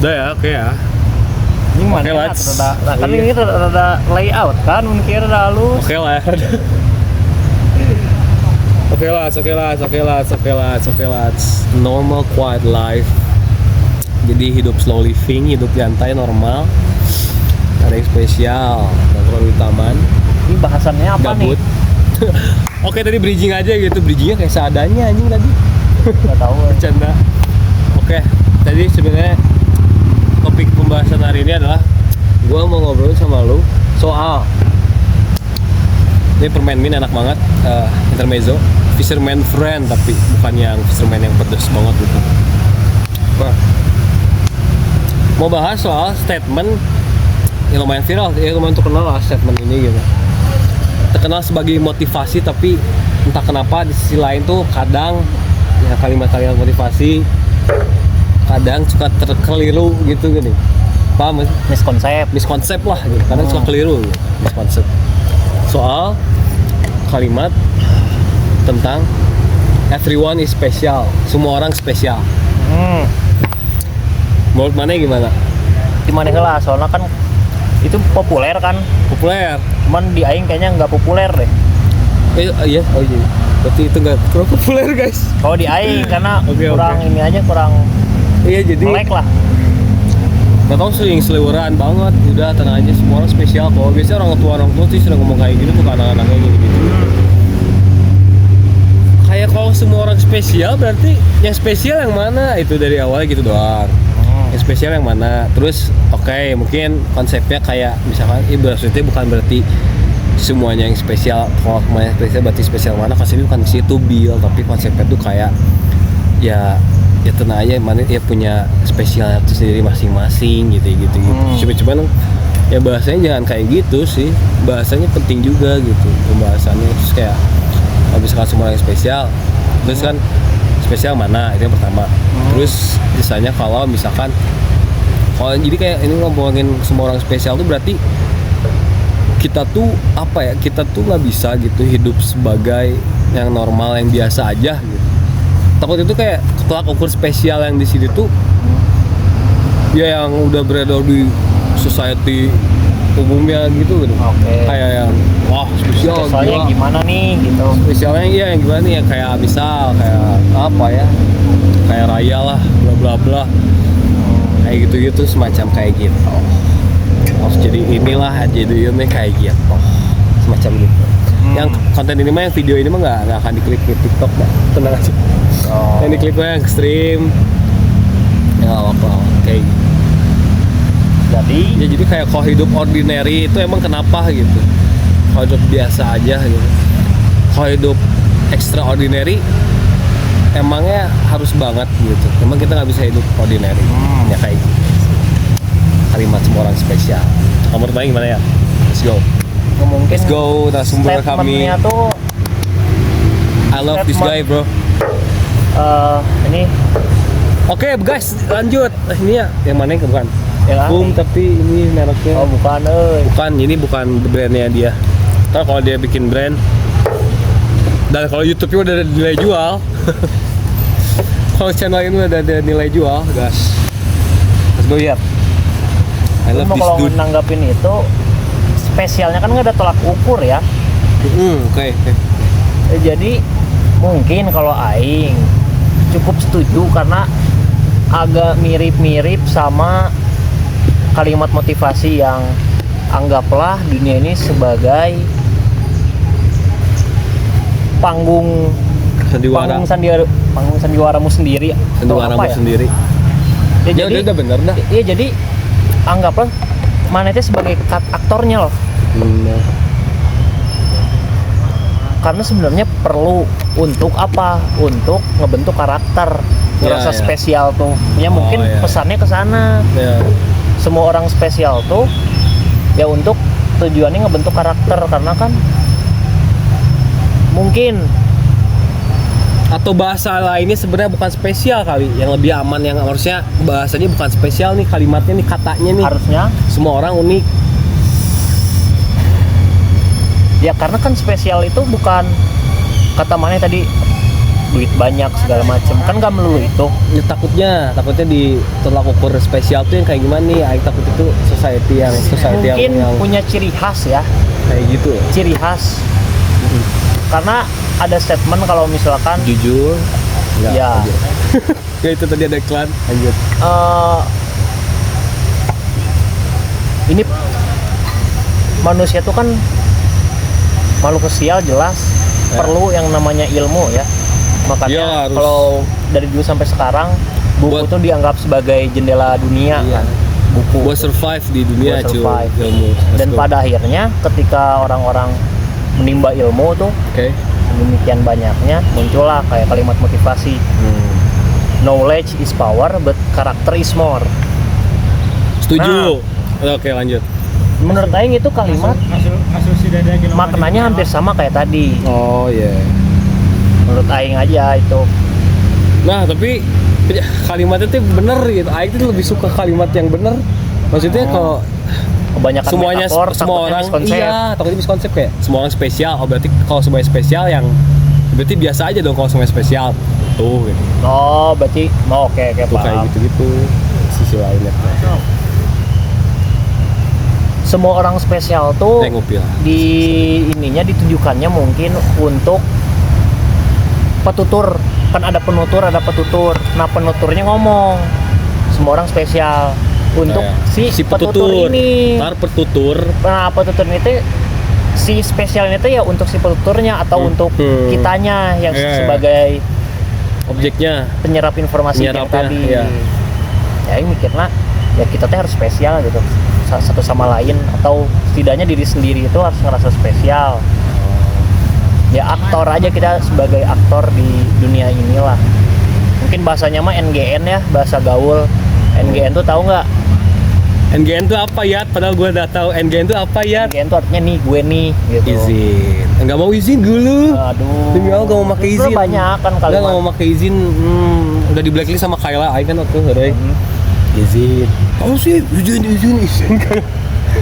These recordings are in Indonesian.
Udah ya, oke ya. Ini mana Oke, let's. kan ini rada layout kan mungkin rada halus. Oke lah. Oke lah. Normal quiet life. Jadi hidup slow living, hidup nyantai normal. Ada yang spesial, nongkrong di taman. Ini bahasannya apa Gabut. nih? Oke, tadi bridging aja gitu. Bridgingnya kayak seadanya anjing tadi. Gak tahu. Bercanda. Oke, tadi sebenarnya topik pembahasan hari ini adalah gua mau ngobrol sama lu soal ini permen min enak banget, intermezzo, fisherman friend tapi bukan yang fisherman yang pedes banget gitu. Nah, mau bahas soal statement yang lumayan viral, ya lumayan terkenal lah statement ini gitu. Terkenal sebagai motivasi tapi entah kenapa di sisi lain tuh kadang ya kalimat-kalimat motivasi kadang suka terkeliru gitu gini. Paham? Miskonsep lah gitu. Kadang suka keliru gitu. Miskonsep. Soal kalimat tentang everyone is special. Semua orang spesial. Menurut mana gimana? Gimana lah, soalnya kan itu populer kan. Populer. Cuman di aing kayaknya nggak populer deh. Iya. Oh iya. Berarti itu nggak kurang populer guys. Kalau di aing karena Oke. ini aja kurang Iya jadi. melek lah. Gak tau sering seliweran banget, udah tenang aja semua orang spesial kok. Biasanya orang tua sih sering ngomong kayak gitu tuh ke anak-anaknya gitu. Kayak kalau semua orang spesial berarti yang spesial yang mana itu dari awalnya gitu doang. Yang spesial yang mana? Terus oke, mungkin konsepnya kayak misalkan maksudnya bukan berarti semuanya yang spesial. Kalau semuanya spesial berarti spesial mana? Konsepnya bukan di situ Bill, tapi konsepnya tuh kayak ya tenang aja mana ya punya spesialnya itu sendiri masing-masing gitu. Cuman ya bahasanya jangan kayak gitu sih, bahasanya penting juga gitu pembahasannya. Terus kayak kalau misalkan semua yang spesial, terus kan spesial mana itu yang pertama. Terus misalnya kalau misalkan jadi kayak ini ngomongin semua orang spesial tuh berarti kita tuh apa ya, kita tuh nggak bisa gitu hidup sebagai yang normal yang biasa aja gitu. Takut itu kayak tolak ukur spesial yang di sini tuh ya yang udah beredar di society umumnya gitu. Kayak yang wah spesial Soalnya gimana nih gitu. Spesialnya iya yang gimana nih ya, kayak misal kayak apa ya, kayak raya lah bla bla bla kayak gitu semacam kayak gitu. Harus jadi inilah jadi ini kayak gitu semacam gitu. Yang konten ini mah, yang video ini mah nggak akan diklip di TikTok dah, tenang aja. Yang diklipnya yang ekstrim ya apa kayak gitu. Jadi kayak kalau hidup ordinary itu emang kenapa gitu, kalau hidup biasa aja gitu. Kalau hidup extraordinary emangnya harus banget gitu, emang kita nggak bisa hidup ordinary. Ya kayak gitu. Kalimat semua orang spesial. Kamu bertanya gimana ya? Let's go. Mungkin Let's go, narasumber kami. Statementnya tuh I love this guy bro. Ini Oke guys, lanjut. Ini ya, yang mana yang bukan? yang Boom, tapi ini mereknya. Oh bukan, Bukan, ini bukan brandnya dia. Ntar kalau dia bikin brand, dan kalau YouTube-nya udah ada nilai jual, kalau channel ini udah ada nilai jual, guys. Let's go ya. I love this kalau dude. nanggapin itu spesialnya kan nggak ada tolak ukur ya. Oke. Jadi mungkin kalau aing cukup setuju karena agak mirip-mirip sama kalimat motivasi yang anggaplah dunia ini sebagai panggung sandiwaramu sendiri. Sandiwaramu sendiri. Ya, jadi udah bener dah. Iya, jadi anggaplah mana itu sebagai aktornya loh. Karena sebenarnya perlu untuk apa? Untuk ngebentuk karakter, ngerasa spesial tuh. Ya mungkin pesannya ke sana. Semua orang spesial tuh ya untuk tujuannya ngebentuk karakter, karena kan mungkin atau bahasa lainnya sebenarnya bukan spesial kali, yang lebih aman, yang harusnya bahasanya bukan spesial nih, kalimatnya nih, katanya nih harusnya semua orang unik. Ya karena kan spesial itu bukan kata mana tadi duit banyak segala macem, kan gak melulu itu. Ya, takutnya di tolak ukur spesial tuh yang kayak gimana nih? Aing takut itu society Mungkin yang punya ciri khas ya, kayak gitu. ciri khas. Karena ada statement kalau misalkan Jujur. Enggak, ya jujur. Ya itu tadi ada iklan. Lanjut. Ini manusia tuh kan makhluk sosial, jelas perlu yang namanya ilmu ya. Makanya Ya, harus. kalau dari dulu sampai sekarang buku tuh dianggap sebagai jendela dunia Iya. kan. Buku Buat survive di dunia, Buat cuy. survive. Ilmu. Let's dan go. pada akhirnya ketika orang-orang menimba ilmu tuh Oke. demikian banyaknya muncullah kayak kalimat motivasi, knowledge is power but character is more. Setuju. Oke, lanjut. Menurut Aing itu kalimat maknanya hampir sama kayak tadi. Oh iya. Menurut Aing aja itu. Nah, tapi kalimatnya tuh bener gitu. Aing tuh lebih suka kalimat yang bener. Maksudnya kalau Kebanyakan semuanya metafor, semua takutnya orang miskonsep. iya, takutnya miskonsep kayak semua orang spesial. Oh, berarti kalau semuanya spesial yang berarti biasa aja dong kalau semuanya spesial. Tuh gitu. Oh, berarti mau oke Tuh kayak paham. gitu-gitu sisi lainnya. Semua orang spesial tuh Saya ngopi lah. di ininya ditunjukkannya mungkin untuk petutur. Kan ada penutur, ada petutur. Nah, penuturnya ngomong semua orang spesial untuk si petutur ini. Ntar petutur. Nah, petutur ini tuh si spesial ini tuh ya untuk si petuturnya atau untuk kitanya yang sebagai objeknya, penyerap informasi yang penyerapnya, tadi. iya. Ya ini mikirnya ya kita tuh harus spesial gitu satu sama lain, atau setidaknya diri sendiri itu harus ngerasa spesial. Ya aktor aja, kita sebagai aktor di dunia inilah. Mungkin bahasanya mah NGN ya, bahasa gaul. NGN tuh tahu nggak? NGN tuh apa ya? Padahal gue udah tahu NGN tuh apa ya? NGN tuh artinya nih, gue nih gitu. Izin. Enggak mau izin dulu. Aduh. Demi Allah gak mau pakai izin. Banyak kan Enggak kalimat. mau pakai izin. Udah di blacklist sama Kayla. Aing kan waktu itu izin. Oh sih, izin.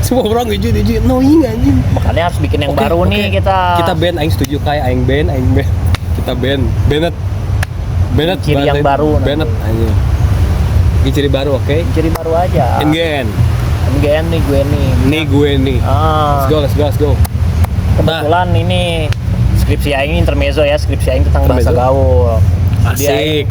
Semua orang izin. Annoying anjing. Makanya harus bikin yang Oke, baru oke. nih kita. Kita band, aing setuju kayak aing band. Kita band. Bennett. Ciri yang baru nanti. Bennett anjing. Ini ciri baru, oke? Ciri baru aja. NGN. NGN nih, gue nih. Nih gue nih. Let's go. Kebetulan ini skripsi aing intermezzo ya, skripsi aing tentang bahasa Intermezzo. gaul. Jadi Asik. aing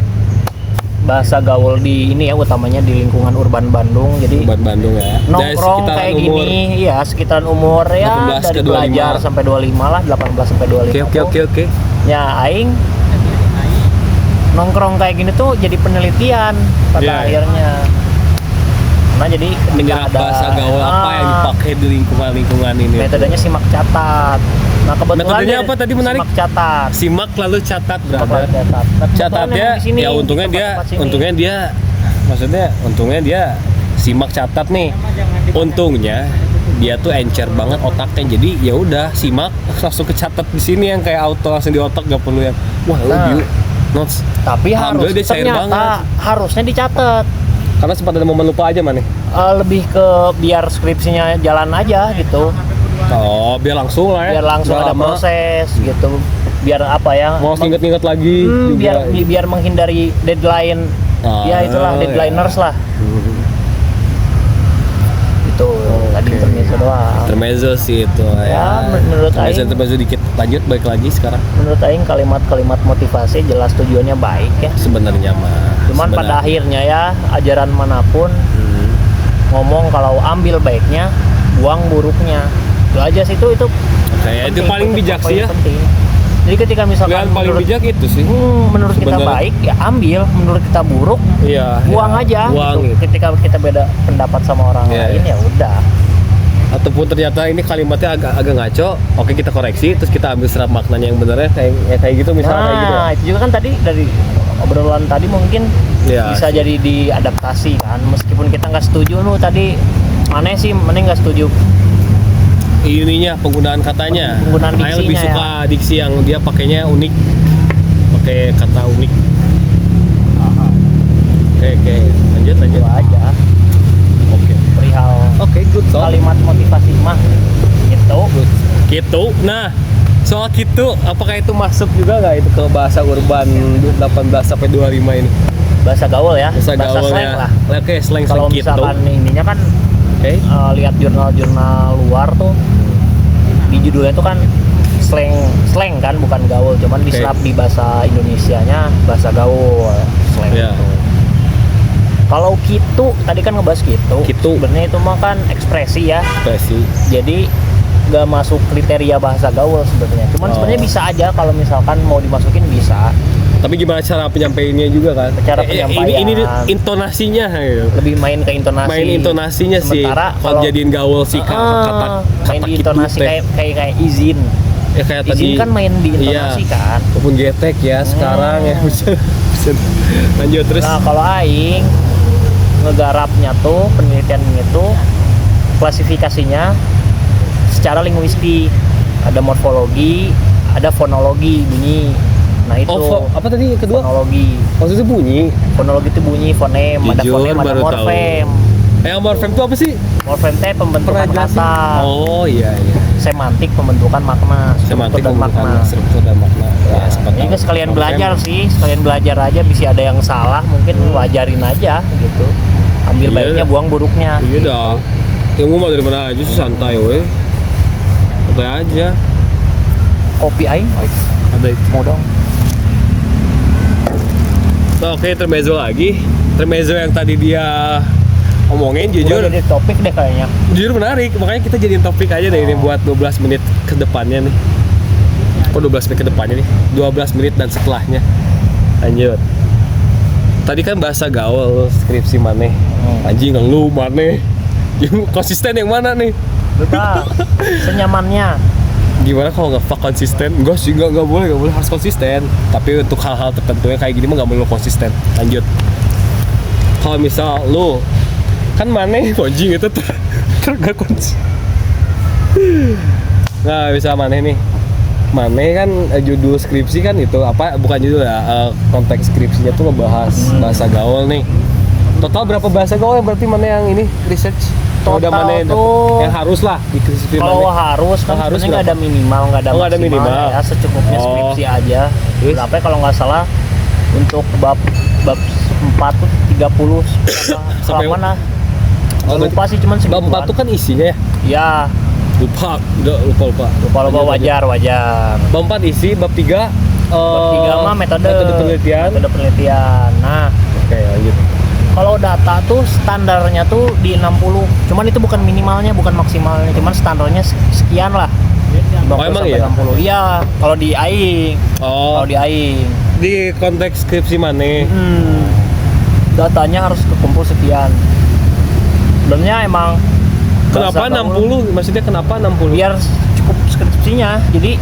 bahasa gaul di ini ya, utamanya di lingkungan urban Bandung. Jadi Buat Bandung ya. nongkrong kayak gini, ya sekitaran umur ya 18 dari ke 25. pelajar sampai 25 lah, 18 sampai 25. Oke. Ya aing nongkrong kayak gini tuh jadi penelitian pada Iya. akhirnya. Nah jadi ketika Menyerap ada bahasa gaul apa yang dipakai di lingkungan ini. metodenya simak catat. Nah kebetulan Metodenya dari apa tadi menarik? Simak catat. Simak lalu catat, Simak brother. lalu catat. Nah, kebetulan Catatnya yang di sini, ya untungnya dia untungnya dia simak catat nih. Untungnya dia tuh encer banget otaknya, jadi ya udah simak langsung kecatat di sini yang kayak auto langsung di otak, gak perlu yang wah Nah. notes. Tapi harus Alhamdulillah dia cair ternyata banget. harusnya dicatat. Karena sempat ada momen lupa aja mana. Lebih ke biar skripsinya jalan aja gitu. Oh, biar langsung lah ya. Biar langsung Nggak ada lama. proses gitu. Biar apa ya? Mau inget-inget lagi juga. biar menghindari deadline. Ya itulah deadliners lah. Itu tadi intermezzo doang. Intermezzo sih itu Ya, menurut aing- intermezzo dikit, lanjut balik lagi sekarang. Menurut aing kalimat-kalimat motivasi jelas tujuannya baik ya. Sebenarnya mah. Cuman pada akhirnya ya ajaran manapun ngomong kalau ambil baiknya, buang buruknya. Itu aja sih itu Kayak itu penting, paling bijak sih ya. penting. Jadi ketika misalkan Yang paling bijak itu sih. menurut kita Sebenarnya. baik ya ambil, menurut kita buruk Iya. buang aja Buang gitu. gitu. Ketika kita beda pendapat sama orang Iya, lain ya udah. Ataupun ternyata ini kalimatnya agak ngaco, oke kita koreksi, terus kita ambil serap maknanya yang benernya kayak gitu misalnya kayak gitu. Nah, itu juga kan tadi dari obrolan tadi mungkin Iya, bisa jadi diadaptasi kan, meskipun kita nggak setuju lu tadi. Mana sih mending nggak setuju. Ininya penggunaan katanya. Penggunaan Saya lebih diksinya suka diksi yang dia pakainya unik, pakai kata unik. Oke, lanjut. Itu aja Oke. perihal Oke, good talk. kalimat motivasi mah gitu. Gitu. Nah, Soal gitu, apakah itu masuk juga nggak itu ke bahasa urban 18 sampai 25 ini? Bahasa gaul ya, Bahasa gaul slang ya. lah. Oke, slang Kalau gitu. misalkan ininya kan Oke. lihat jurnal-jurnal luar tuh di judulnya tuh kan slang kan, bukan gaul, cuman diserap di bahasa Indonesianya bahasa gaul, slang. Ya. Gitu. Kalau gitu, tadi kan ngebahas gitu. Sebenarnya itu mah kan ekspresi ya. Ekspresi. Jadi nggak masuk kriteria bahasa gaul sebenarnya. Cuman sebenarnya bisa aja kalau misalkan mau dimasukin bisa. Tapi gimana cara penyampaiannya juga kan? Cara penyampaian. Ini intonasinya gitu. Lebih main ke intonasi. Main intonasinya sih. Sementara kalau jadiin gaul sih kata main di intonasi kayak izin. Ya kayak izin tadi. kan main di intonasi kan. Walaupun getek ya sekarang ya bisa. Lanjut terus. Nah, kalau aing ngegarapnya tuh penelitian itu klasifikasinya secara linguistik, ada morfologi, ada fonologi bunyi. Nah itu apa tadi yang kedua? Fonologi. Maksudnya bunyi. Fonologi itu bunyi, fonem, ada fonem, ada morfem. Yang morfem itu apa sih? Morfem itu pembentukan kata. Oh iya. Semantik pembentukan makna. Semantik dan makna. Struktur dan makna. Ya, ini sekalian belajar sih, sekalian belajar aja. Bisa ada yang salah, mungkin wajarin aja gitu. Ambil baiknya, buang buruknya. Iya dah. Ilmu mah dari mana aja sih, santai weh. Santai aja. Kopi aing Ada itu. mau dong. Nah, oke, intermezzo lagi. Intermezzo yang tadi dia omongin jujur. Udah jadi topik deh kayaknya. Jujur menarik, makanya kita jadiin topik aja deh ini buat 12 menit ke depannya nih. Kok 12 menit ke depannya nih? 12 menit dan setelahnya. Lanjut. Tadi kan bahasa gaul, skripsi maneh. Anjing lu maneh. Konsisten yang mana nih? Betul. Senyamannya. Gimana kalau nggak konsisten? Enggak sih, nggak boleh harus konsisten. Tapi untuk hal-hal tertentu yang kayak gini mah nggak perlu konsisten. Lanjut. Kalau misal lu kan maneh anjing itu nggak konsisten. Nah, bisa maneh nih. Maneh kan judul skripsi kan itu apa? Bukan judul ya. Konteks skripsinya tuh ngebahas bahasa gaul nih. Total berapa bahasa gaul yang berarti mana yang ini research? Total mana tuh yang harus lah di skripsi mana? Kalau harus kan harus nggak ada minimal, nggak ada nggak ada maksimal minimal. ya, secukupnya skripsi aja. Terus? Berapa kalau nggak salah untuk bab 4 tuh 30 Sampai mana? Oh, Lupa sih, cuman bab 4 tuh kan isinya ya? Ya. Lupa Wajar. Bab 4 isi, bab 3 bab 3 mah metode penelitian. Nah, oke, lanjut. Kalau data tuh standarnya tuh di 60. Cuman itu bukan minimalnya, bukan maksimalnya, cuman standarnya sekian lah. 50 emang sampai iya? 60. Iya, kalau di aing. Oh, Kalau di aing. di konteks skripsi mana? Datanya harus kekumpul sekian. Sebenarnya emang Kenapa 60? Maksudnya kenapa 60? biar cukup skripsinya. Jadi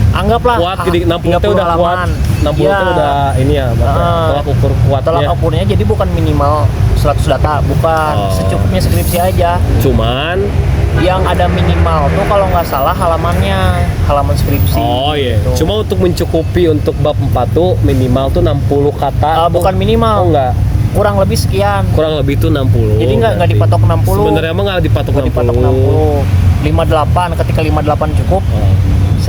anggaplah kuat, jadi 60 teh udah kuat. 60 teh udah ini ya, tolak ukur kuatnya. Tolak ukurnya jadi bukan minimal 100 data, bukan. Secukupnya skripsi aja. Cuman yang ada minimal tuh kalau nggak salah halaman skripsi. Oh iya. Gitu. Cuma untuk mencukupi untuk bab 4 tuh minimal tuh 60 kata. Bukan minimal. Oh enggak. Kurang lebih sekian. Kurang lebih tuh 60. Jadi nggak dipatok 60. Sebenarnya emang nggak dipatok 60. Dipatok 60. 58, ketika 58 cukup.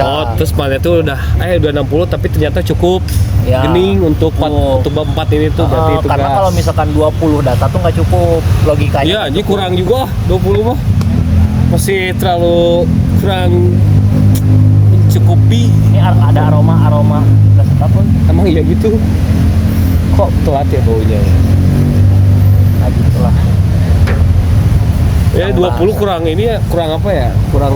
Oh, terus mana tuh udah 60 tapi ternyata cukup ya. Gening untuk bab 4 ini tuh berarti itu karena gas. kalau misalkan 20 data tuh nggak cukup logikanya. Iya, ini kurang juga 20 mah. Masih terlalu kurang mencukupi. Ini ada aroma gas apa? Emang iya gitu. Kok telat ya baunya? Nah gitulah. Ya 20 kurang ini ya, kurang apa ya? Kurang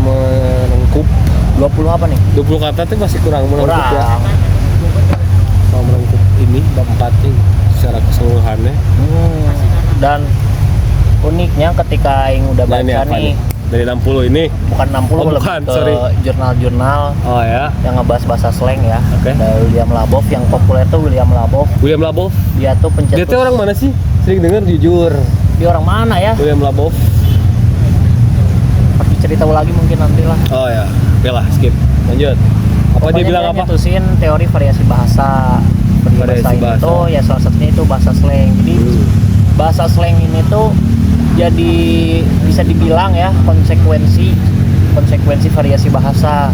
melengkup. 20 apa nih? 20 kata tuh masih kurang melengkup ya. Kurang melengkup ini bab 4 nih secara keseluruhannya. Dan uniknya ketika yang udah baca nih dari 60 ini bukan 60 lebih bukan, ke jurnal-jurnal ya yang ngebahas bahasa slang ya. Okay. Ada William Labov, yang populer tuh William Labov. Dia tuh pencetus. Dia tuh orang mana sih? Sering denger jujur. Dia orang mana ya? William Labov. Tapi cerita lagi mungkin nanti lah. Oh ya, oke lah, skip. Lanjut. Apa Pokoknya dia bilang apa? Nyetusin teori variasi bahasa. Variasi bahasa itu ya salah satunya itu bahasa slang. Jadi bahasa slang ini tuh jadi bisa dibilang ya konsekuensi konsekuensi variasi bahasa.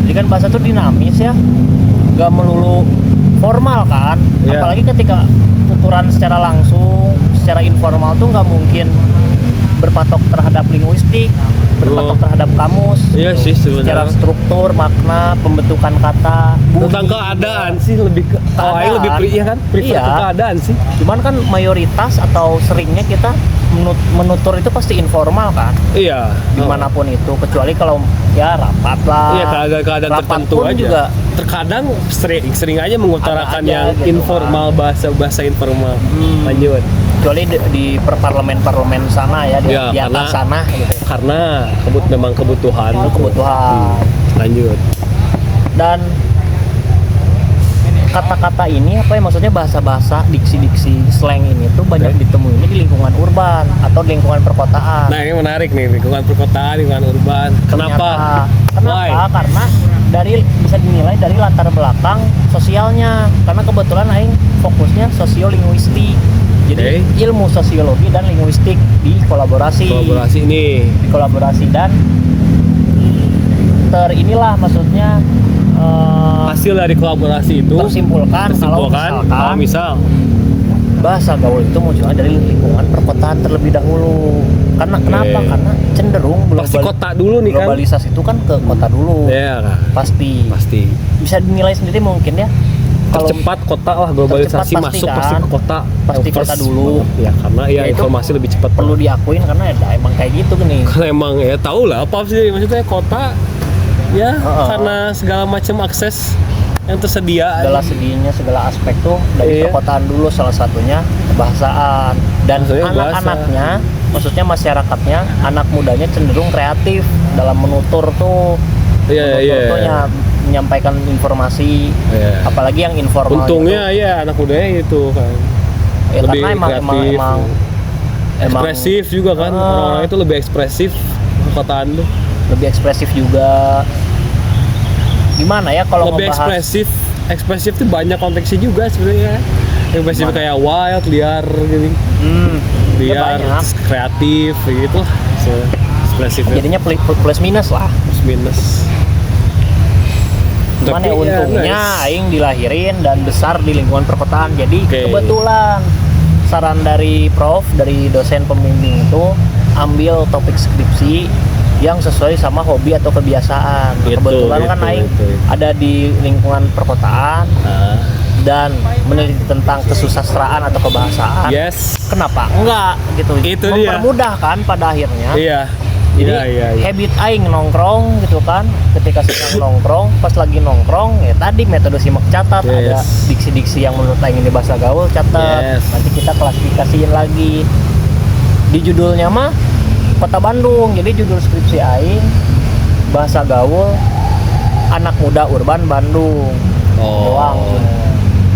Jadi kan bahasa tuh dinamis ya, nggak melulu formal kan. Iya. Apalagi ketika tuturan secara langsung, secara informal tuh nggak mungkin berpatok terhadap linguistik, berpatok terhadap kamus. Iya sih Secara sebenarnya. struktur, makna, pembentukan kata, Tentang bunyi. keadaan sih lebih ke Keadaan. lebih iya kan, prefer Iya. ke keadaan sih. Cuman kan mayoritas atau seringnya kita menutur itu pasti informal kan, Iya. dimanapun itu, kecuali kalau ya rapat lah. Iya, keadaan Rapat tertentu pun aja. juga Terkadang sering aja mengutarakan Ada aja yang gitu informal, bahasa informal. Lanjut. kecuali di parlemen sana ya, di, Ya, di atas sana gitu. Karena memang kebutuhan. Itu kebutuhan. Lanjut. Dan kata-kata ini apa ya, maksudnya bahasa-bahasa, diksi-diksi slang ini tuh banyak ditemuinya di lingkungan urban atau di lingkungan perkotaan. Nah, ini menarik nih, lingkungan perkotaan, lingkungan urban. Kenapa? Why? Karena bisa dinilai dari latar belakang sosialnya. Karena kebetulan aing fokusnya sosiolinguistik. Jadi ilmu sosiologi dan linguistik di kolaborasi ini. dan inilah maksudnya Hasil dari kolaborasi itu tersimpulkan kalau kalau misal bahasa gaul itu munculnya dari lingkungan perkotaan terlebih dahulu. Karena kenapa? Karena cenderung pasti kota dulu nih kan. globalisasi itu kan ke kota dulu. Iya kan. Pasti bisa dinilai sendiri mungkin ya. Kalau Tercepat kota lah, globalisasi tercepat masuk kan. pasti ke kota. Pasti First kota dulu. Ya karena ya Ya, itu informasi lebih cepat. perlu diakuin karena ya emang kayak gitu nih. Kalau emang ya tahu lah apa sih maksudnya kota ya karena segala macam akses yang tersedia. Segala aspek tuh dari perkotaan dulu, salah satunya kebahasaan. Dan anak-anaknya, maksudnya masyarakatnya, anak mudanya cenderung kreatif dalam menutur tuh. Menuturnya menyampaikan informasi, apalagi yang informal. Untungnya gitu. Anak mudanya itu kan. Ya, lebih karena kreatif, emang ekspresif juga kan. Orang-orang itu lebih ekspresif perkotaan tuh. Lebih ekspresif juga. Gimana ya kalau lebih ngebahas ekspresif tuh banyak konteksnya juga sebenarnya. Ekspresif kayak wild, liar gitu. Liar, banyak. kreatif gitu lah. Ekspresif. Jadinya plus minus lah. Plus minus. Cuman ya untungnya aing dilahirin dan besar di lingkungan perkotaan. Jadi kebetulan saran dari prof, dari dosen pembimbing itu ambil topik skripsi yang sesuai sama hobi atau kebiasaan. Kebetulan kan aing ada di lingkungan perkotaan dan meneliti tentang kesusastraan atau kebahasaan. Kenapa enggak gitu? Itu mempermudah kan pada akhirnya. Jadi habit aing nongkrong gitu kan, ketika sedang nongkrong, pas lagi nongkrong ya tadi metode simak catat, ada diksi-diksi yang menurut aing ini bahasa gaul, catat. Nanti kita klasifikasiin lagi. Di judulnya mah Kota Bandung. Jadi judul skripsi aing bahasa gaul anak muda urban Bandung. Doang.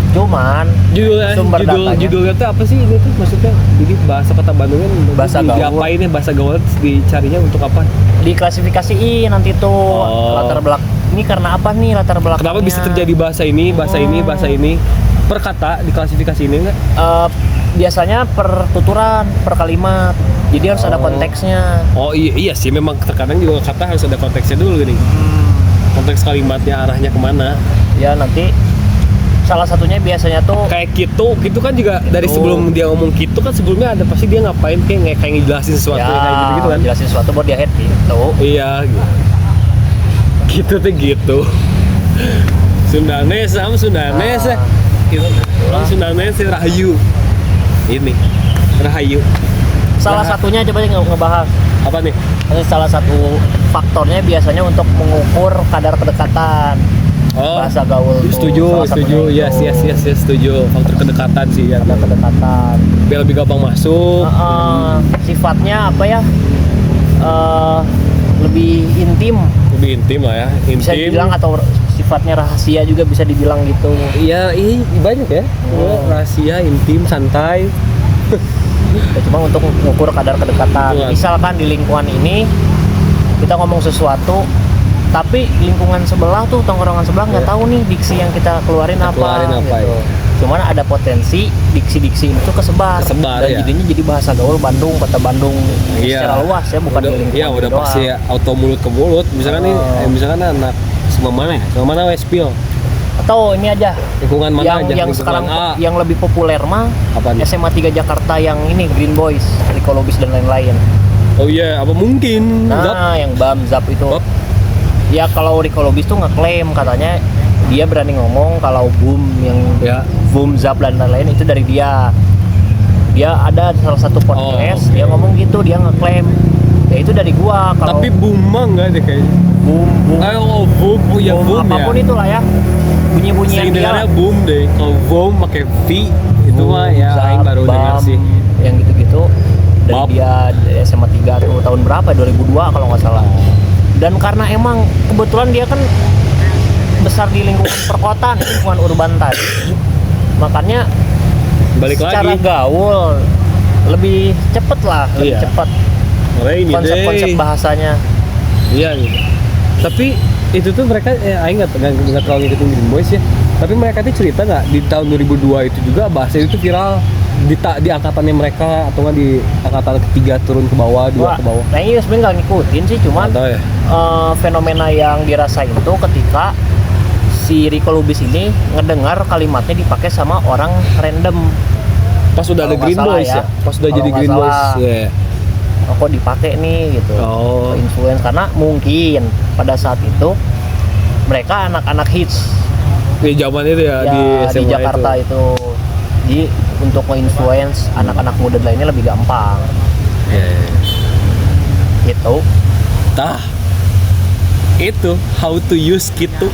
Cuman judulnya tuh apa sih ini tuh maksudnya? Jadi bahasa Kota Bandung kan bahasa gaul. Diapain ya bahasa gaul dicarinya untuk apa? Diklasifikasiin nanti tuh latar belakang. Ini karena apa nih latar belakangnya? Kenapa bisa terjadi bahasa ini per kata diklasifikasi ini enggak? Biasanya per tuturan, per kalimat. Jadi harus ada konteksnya. Oh iya sih memang terkadang juga kata harus ada konteksnya dulu gini. Konteks kalimatnya arahnya kemana? Ya nanti salah satunya biasanya tuh kayak gitu kan juga dari sebelum dia ngomong gitu kan sebelumnya ada pasti dia ngapain kayak ngejelasin sesuatu kayak gitu kan. Jelasin sesuatu buat dia head gitu. Iya gitu. Gitu. Sundanes sama Sundanes gitu. Orang Sundanes Rahayu. Ini Rahayu. Salah satunya coba ngebahas. Apa nih? Salah satu faktornya biasanya untuk mengukur kadar kedekatan. Bahasa gaul setuju yes setuju faktor kedekatan sih ya. Kadar kedekatan biar lebih gampang masuk. Sifatnya apa ya, lebih intim lah ya, bisa dibilang, atau sifatnya rahasia juga bisa dibilang gitu. Iya banyak ya. Rahasia, intim, santai. Ya, cuma untuk mengukur kadar kedekatan. Misalkan di lingkungan ini kita ngomong sesuatu, tapi lingkungan sebelah tuh, tongkrongan sebelah nggak tahu nih diksi yang kita keluarin apa gitu. Cuman ada potensi diksi-diksi itu kesebar dan ya. jadinya jadi bahasa gaul Bandung, kota Bandung secara luas ya, bukan di lingkungan. Iya, udah pasti ya, auto mulut ke mulut. Misalkan nih, misalkan anak semua mana ya? Semua mana Westfield? Atau ini aja lingkungan mana aja? Yang sekarang A. yang lebih populer mah apa nih? SMA 3 Jakarta yang ini Green Boys, Rikolobis dan lain-lain. Oh iya, apa mungkin? Nah, Zap. yang BAM Zap itu. Zap. Ya kalau Rikolobis tuh ngeklaim katanya dia berani ngomong kalau boom yang boom Zap dan lain-lain itu dari dia. Dia ada salah satu podcast, dia ngomong gitu, dia ngeklaim. Ya itu dari gua. Kalau tapi boom mah enggak deh kayaknya. Boom. Boom. Oh ya boom ya. Apapun itulah ya. Bunyi-bunyian dia. Dengarnya boom deh. Kalau boom pakai V itu mah ya aing baru dengar sih. Yang gitu-gitu dari Bab. dia SMA 3 tuh tahun berapa? 2002 kalau nggak salah. Dan karena emang kebetulan dia kan besar di lingkungan perkotaan, lingkungan urban tadi. Makanya balik secara lagi gaul lebih cepet lah, lebih cepet konsep-konsep bahasanya. Iya gitu. Tapi itu tuh mereka aing nggak terlalu ngikutin Green Boys ya. Tapi mereka tuh cerita nggak di tahun 2002 itu juga bahasa itu viral di angkatannya mereka atau nggak di angkatan ketiga turun ke bawah, dua ke bawah. Nah ini sebenarnya nggak ngikutin sih, cuman ya? Fenomena yang dirasain tuh ketika si Rico Lubis ini ngedengar kalimatnya dipakai sama orang random. Pas udah ada Green Boys ya? Pas udah jadi Green Boys ya. Oh, kok dipakai nih gitu. Influence karena mungkin pada saat itu mereka anak-anak hits di zaman itu ya, di Jakarta itu. Jadi untuk nge-influence anak-anak muda lainnya lebih gampang. Gitu. Itu how to use gitu.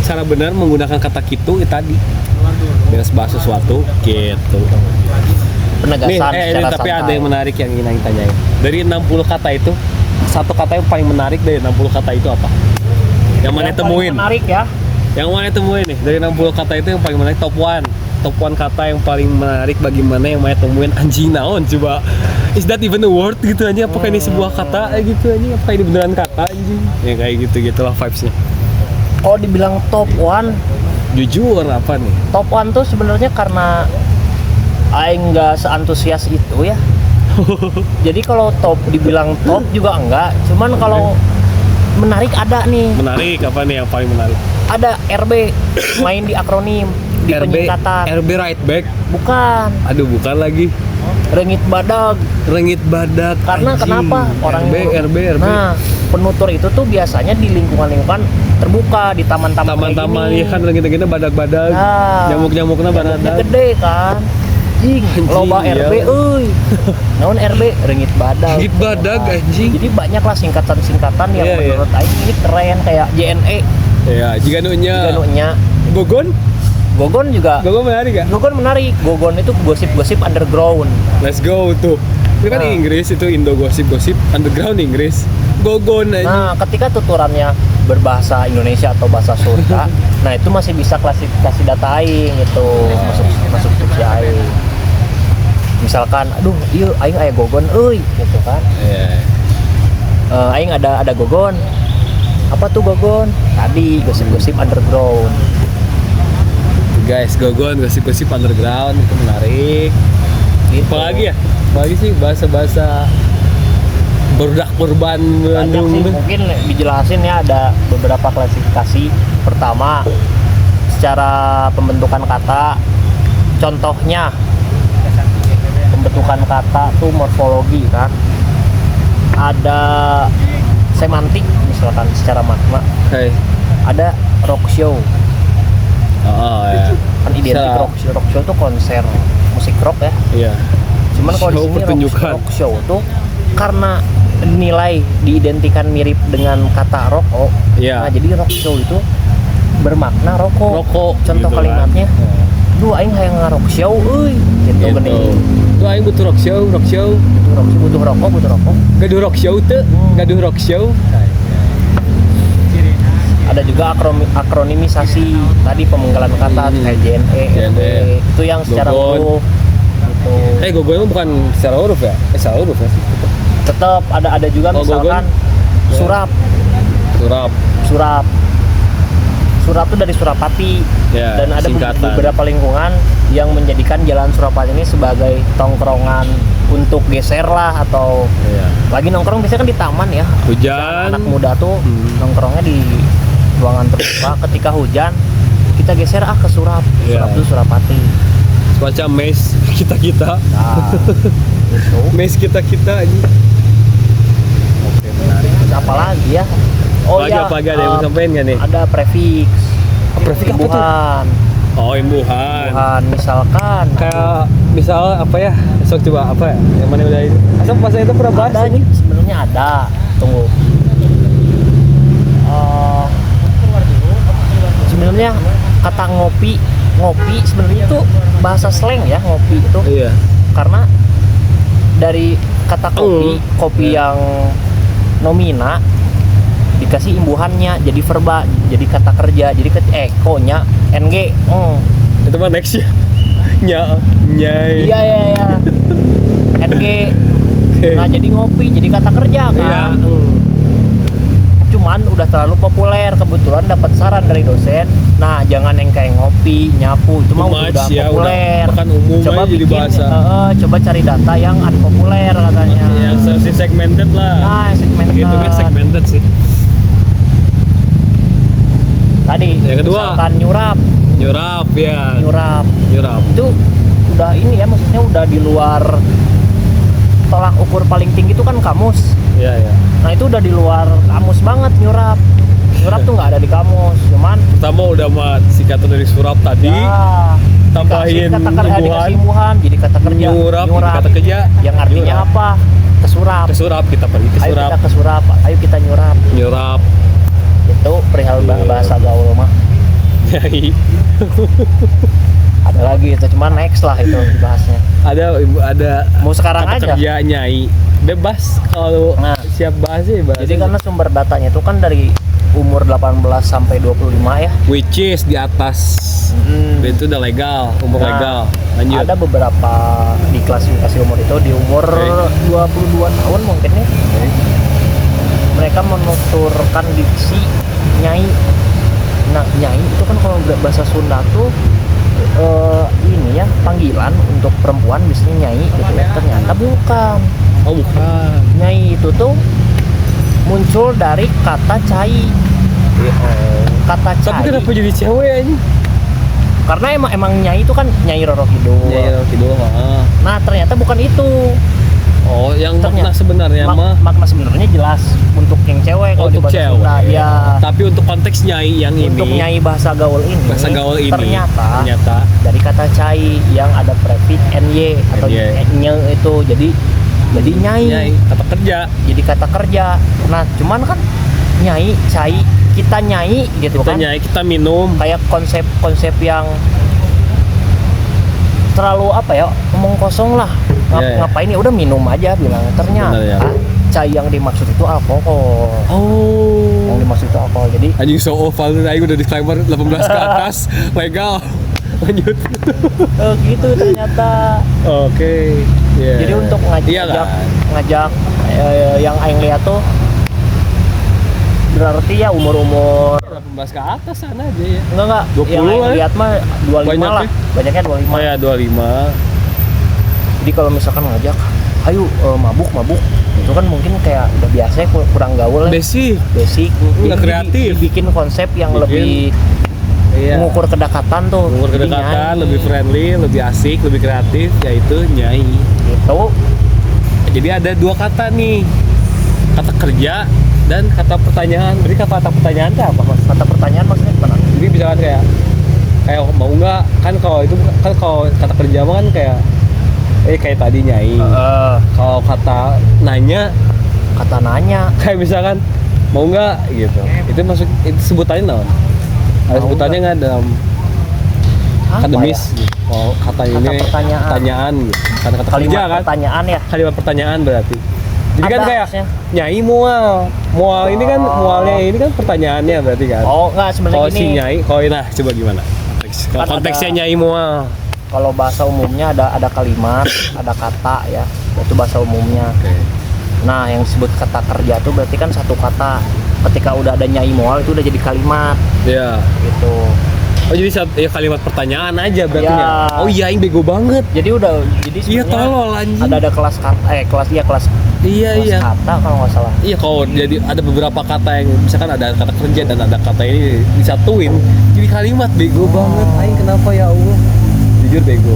Cara benar menggunakan kata gitu itu tadi. Beres bahas sesuatu gitu. Penegasan secara tapi santai. ada yang menarik yang ingin Aing tanyain. Dari 60 kata itu, satu kata yang paling menarik dari 60 kata itu apa? Yang mana temuin? Menarik ya. Yang mana temuin nih? Dari 60 kata itu yang paling menarik top 1. Top 1 kata yang paling menarik bagaimana yang mana temuin anjing naon coba. Is that even a word gitu aja? Apakah ini sebuah kata gitu aja? Apakah ini beneran kata anjing? Ya kayak gitu-gitulah vibes-nya. Oh, dibilang top 1, jujur apa nih? Top 1 tuh sebenarnya karena aing nggak seantusias itu ya. Jadi kalau top dibilang top juga enggak, cuman kalau menarik ada nih. Menarik apa nih yang paling menarik? Ada RB, main di akronim, di penyingkatan. RB right back? Bukan. Aduh, bukan lagi. Rengit badag. Rengit badak. Karena anjing. Kenapa orang RB. Nah, penutur itu tuh biasanya di lingkungan-lingkungan terbuka, di taman-taman ya kan, rengit-rengitnya badak-badak. Nah, nyamuk-nyamuknya badak. Gede kan. Anjing, loba RB euy. Naon RB? Rengit badag. Rengit badag anjing. Jadi banyak lah singkatan-singkatan yang menurut aing ini keren kayak JNE. Iya, jika nunya. Gogon juga. Gogon menarik gak? Gogon menarik. Gogon itu gosip-gosip underground. Let's go tuh. Itu kan Inggris, itu Indo gosip-gosip underground Inggris. Gogon aja. Nah, ketika tuturannya berbahasa Indonesia atau bahasa Sunda, nah itu masih bisa klasifikasi data aing itu masuk fungsi aing. Misalkan, aduh, iya aing aya gogon euy gitu kan. Aing ada gogon. Apa tuh gogon? Tadi gosip-gosip underground. Guys, gogon gosip-gosip underground itu menarik. Gitu. Apalagi sih bahasa-bahasa berdak urban Bandung. Mungkin dijelasin ya, ada beberapa klasifikasi. Pertama, secara pembentukan kata. Contohnya pembentukan kata tuh morfologi kan. Ada semantik misalkan secara makna. Ada rock show. Ya. Kan identik rock show tuh konser musik rock ya. Iya. Cuman kalau di sini rock show tuh karena nilai diidentikan mirip dengan kata rokok. Iya. Nah, jadi rock show itu bermakna rokok. Contoh gitu kalimatnya. Duh aing hayang ngarok show euy. Gitu geuning. Duh aing butuh rock show. Butuh rokok. Gaduh rock show teu? Gaduh rock show. Ada juga akronimisasi tadi pemenggalan kata kayak JNE. Itu yang secara huruf gitu. Gogon bukan secara huruf ya? Secara huruf ya sih. Tetap ada juga misalkan surap Surap itu dari Surapati Ya, dan ada singkatan. beberapa lingkungan yang menjadikan Jalan Surapati ini sebagai tongkrongan untuk geser lah atau Iya. lagi nongkrong biasanya kan di taman ya. Hujan. Anak muda tuh nongkrongnya di ruangan terbuka. Ketika hujan kita geser ke Surap. Iya. Surap itu Surapati. Semacam mes kita Nah, itu. mes kita ini. Oke, menarik. Terus apa lagi ya? Oh Lagi ya, apa lagi ada yang mau sampein nggak nih? ada prefix. Prefix apa tuh? Imbuhan. Oh, imbuhan. Imbuhan misalkan Kayak misal apa ya? Sok coba apa ya? Yang mana udah itu? Asal pas itu pernah bahas ada ini. nih sebenarnya ada. Tunggu. Sebenarnya kata ngopi sebenarnya itu bahasa slang ya, ngopi itu. Iya. Karena dari kata kopi Iya. yang nomina dikasih imbuhannya jadi verba, jadi kata kerja, jadi konya ng. Itu mah next ya. Nyai. Iya ng. Oke. Nah jadi ngopi, jadi kata kerja kan. Iya. Cuman udah terlalu populer, kebetulan dapat saran dari dosen. Nah jangan yang kayak ngopi, nyapu, itu mah Too much, udah ya, populer. udah bahkan umum Coba aja jadi bikin, bahasa. coba cari data yang unpopuler katanya. Yang versi segmented lah. Nah segmented. Itu kan segmented sih. Tadi Yang kedua. misalkan nyurap Nyurap. itu udah ini ya, maksudnya udah di luar tolak ukur paling tinggi itu kan kamus. Iya. Nah itu udah di luar kamus banget nyurap tuh nggak ada di kamus, cuman Pertama udah mah singkatan dari surap tadi. ya Tambahin dikasih kata kerja, imbuhan. dikasih imbuhan jadi kata kerja Nyurap, jadi kata kerja. yang artinya Nyurap. apa? Kesurap. Kesurap, kita pergi ke Ayo surap. kita kesurap, ayo kita nyurap. Nyurap. Itu perihal bahasa gaul mah. Nyai. Ada lagi itu, cuman next lah itu dibahasnya. ada Mau sekarang kata aja. kerja nyai. Bebas kalau Nah. siap bahas sih bahas. Jadi karena sumber datanya itu kan dari umur 18 sampai 25 ya. which is di atas. Itu udah legal, umur Nah, legal. Lanjut. Ada beberapa di klasifikasi umur itu di umur Oke. 22 tahun mungkin ya. Mereka menuturkan diksi nyai. Nah, nyai itu kan kalau bahasa Sunda tuh ini ya panggilan untuk perempuan biasanya nyai gitu ya. Ternyata bukan. Oh, bukan. Nyai itu tuh muncul dari kata cai. Kata Tapi cai. kenapa jadi cewek ini? Karena emang nyai itu kan nyai Roro Kidul. Nyai Kidul mah. Nah, ternyata bukan itu. Oh, yang makna Ternyata- sebenarnya mah Makna sebenarnya jelas untuk yang cewek kalau di untuk bahasa cewek. Sunda. Ya. Tapi untuk konteks nyai yang Untuk ini, nyai bahasa gaul ini. bahasa gaul ini Ternyata dari kata cai yang ada prefix ny atau NY. nye itu jadi nyai. kata kerja. Jadi kata kerja. Nah, cuman kan nyai, cai, kita nyai gitu Kita kan. nyai, kita minum. Kayak konsep yang terlalu apa ya, omong kosong lah. Iya. Ngapain ya udah minum aja bilang. Ternyata Bener, ya. cai yang dimaksud itu alkohol. Oh. Yang dimaksud itu alkohol. Jadi Anjing so off, aing udah disclaimer 18 ke atas, legal. Lanjut. gitu ternyata. Oke. Yeah. Jadi untuk Iya ngajak yang aing lihat tuh berarti ya umur 18 ke atas sana aja ya. enggak 20 yang aing lah. lihat mah 25 Banyak lah. ya? Banyaknya 25. Oh ya 25. Jadi kalau misalkan ngajak ayo mabuk itu kan mungkin kayak udah biasa ya, kurang gaul ya. Basic. Jadi Nggak kreatif. dibikin konsep yang Bikin, lebih Iya. mengukur kedekatan tuh. Umur Jadi kedekatan, nyai. lebih friendly, lebih asik, lebih kreatif, yaitu nyai. Gitu. Jadi ada dua kata nih, kata kerja dan kata pertanyaan. Jadi kata pertanyaan itu apa mas? Kata pertanyaan maksudnya gimana? Jadi misalkan kayak mau nggak, kan kalau itu kan kalau kata kerja mah kan kayak tadi nyai. Kalau kata nanya, Kata nanya. kayak misalkan mau nggak gitu. Itu masuk, itu sebutannya naon? Ada Mau sebutannya nggak dalam Apa akademis? ya? Gitu. Oh kata ini pertanyaan. pertanyaan gitu. Kata-kata Kalimat kerja kan? pertanyaan ya. Kalimat pertanyaan berarti. Jadi kan Ada kayak harusnya. nyai mual ini kan mualnya ini kan pertanyaannya berarti kan. Oh enggak sebenarnya Kalau si gini. nyai, kalau nah coba gimana? Kalau Kan konteksnya ada- nyai mual. Kalau bahasa umumnya ada kalimat, ada kata ya. Itu bahasa umumnya. Oke. Nah, yang disebut kata kerja tuh berarti kan satu kata. Ketika udah ada nyai mual itu udah jadi kalimat. Iya. Gitu. Oh jadi ya kalimat pertanyaan aja berarti Ya. ya. Oh iya, yang bego banget. Jadi Iya tolol anjing. ada kelas kata kelas Iya kelas iya. kata kalau nggak salah. Iya kalau jadi ada beberapa kata yang misalkan ada kata kerja dan ada kata ini disatuin jadi kalimat bego banget. Aing kenapa ya Allah? Jujur bego.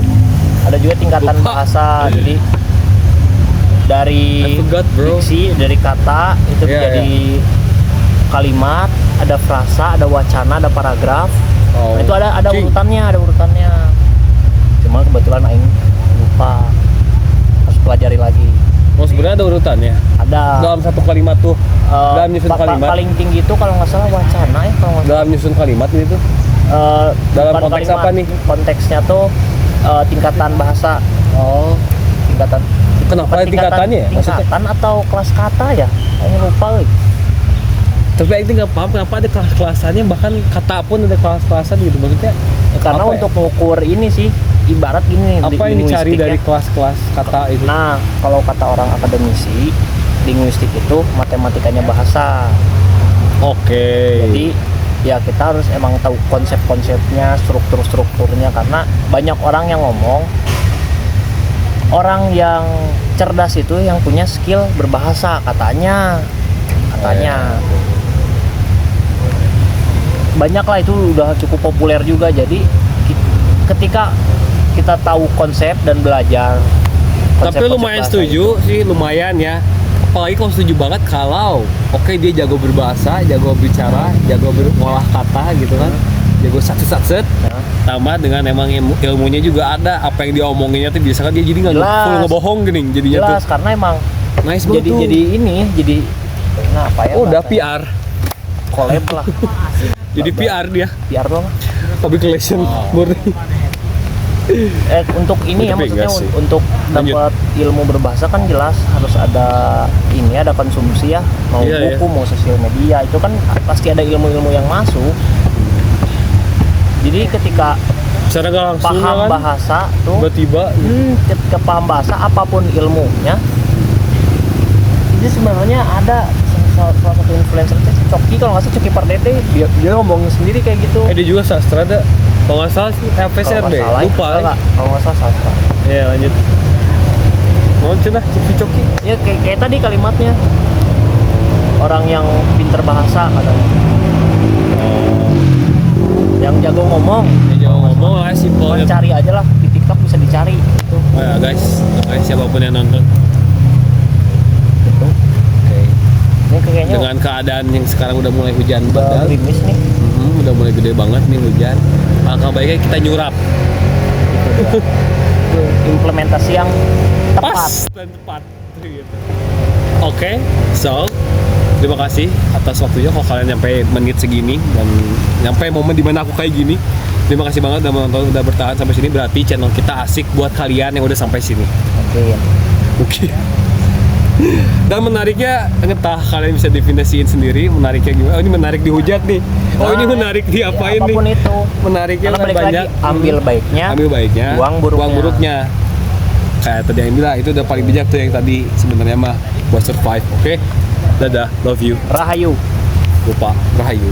Ada juga tingkatan Lupa. bahasa. Jadi dari I forgot, bro. diksi, dari kata itu Iya, jadi kalimat, ada frasa, ada wacana, ada paragraf. Oh. Nah, itu ada Cing. urutannya. Cuma kebetulan aing lupa. Harus pelajari lagi. Oh sebenarnya ada urutannya. Ada Dalam satu kalimat tuh. Dalam nyusun kalimat. paling tinggi itu kalau nggak salah wacana ya kalau nggak salah. Dalam nyusun kalimat gitu. Dalam Bukan konteks kalimat, apa nih? Konteksnya tuh tingkatan bahasa. Oh. Tingkatan. Kenapa Apa tingkatannya ya? Maksudnya? Tingkatan atau kelas kata ya? Aing lupa euy. Tapi Aing nggak paham kenapa ada kelas-kelasannya, bahkan kata pun ada kelas-kelasan gitu maksudnya. Karena apa ya? untuk mengukur ini sih ibarat gini Apa yang dicari linguistik dari ya. kelas-kelas kata itu? Nah, kalau kata orang akademisi, linguistik itu matematikanya bahasa. Oke. Jadi ya kita harus emang tahu konsep-konsepnya, struktur-strukturnya karena banyak orang yang ngomong orang yang cerdas itu yang punya skill berbahasa katanya. Banyak lah itu udah cukup populer juga. Jadi ketika kita tahu konsep dan belajar Tapi lumayan setuju sih, lumayan ya. Apalagi kalau setuju banget kalau oke dia jago berbahasa, jago bicara, jago berolah kata gitu kan. Jago satset tambah dengan emang ilmunya juga ada, apa yang dia omonginnya tuh biasa kan dia jadi nggak Jelas. full ngebohong gini jadinya jelas tuh. karena emang Nice banget tuh. jadi nah apa ya Oh udah bahasanya? PR. Collab lah. Jadi PR dia. PR doang. Public relation murni. Untuk ini ya Tapi maksudnya enggak sih. untuk Lanjut. dapat ilmu berbahasa kan jelas harus ada ini, ada konsumsi ya, mau Iya, buku mau sosial media itu kan pasti ada ilmu-ilmu yang masuk. Jadi ketika Secara nggak langsung paham kan bahasa tuh tiba-tiba ketika paham bahasa apapun ilmunya, ini sebenarnya ada salah satu influencer itu si Coki, kalau nggak salah Coki Pardede, dia ngomongin sendiri kayak gitu. dia juga sastra ada. Kalau nggak salah sih FSR deh, lupa. Kalau nggak salah sastra. Ya lanjut. Mau cenah coki-coki. Ya kayak tadi kalimatnya, orang yang pinter bahasa katanya, yang jago ngomong, Ya jangan ngomong lah simpelnya. cari aja lah di TikTok bisa dicari gitu. Oh ya guys, siapapun yang nonton. Gitu. Oke. Ini kayaknya Dengan keadaan yang sekarang udah mulai hujan udah badal, gerimis nih. udah mulai gede banget nih hujan. Alangkah baiknya kita nyurap. Gitu ya. Implementasi yang tepat. Pas dan tepat. Gitu. Oke, so terima kasih atas waktunya. Kalau kalian nyampe menit segini dan nyampe momen dimana aku kayak gini, terima kasih banget udah menonton, udah bertahan sampai sini. Berarti channel kita asik buat kalian yang udah sampai sini. Oke. Oke. Dan menariknya, entah kalian bisa definisiin sendiri menariknya gimana. Oh ini menarik dihujat nih. Oh ini menarik diapain nih? Apapun itu. Menariknya Karena kan balik banyak. lagi, ambil baiknya, Ambil baiknya, buang buruknya. Kayak tadi yang bilang itu udah paling bijak tuh yang tadi sebenarnya mah buat survive. Oke. Dadah, love you. Rahayu. Lupa, rahayu.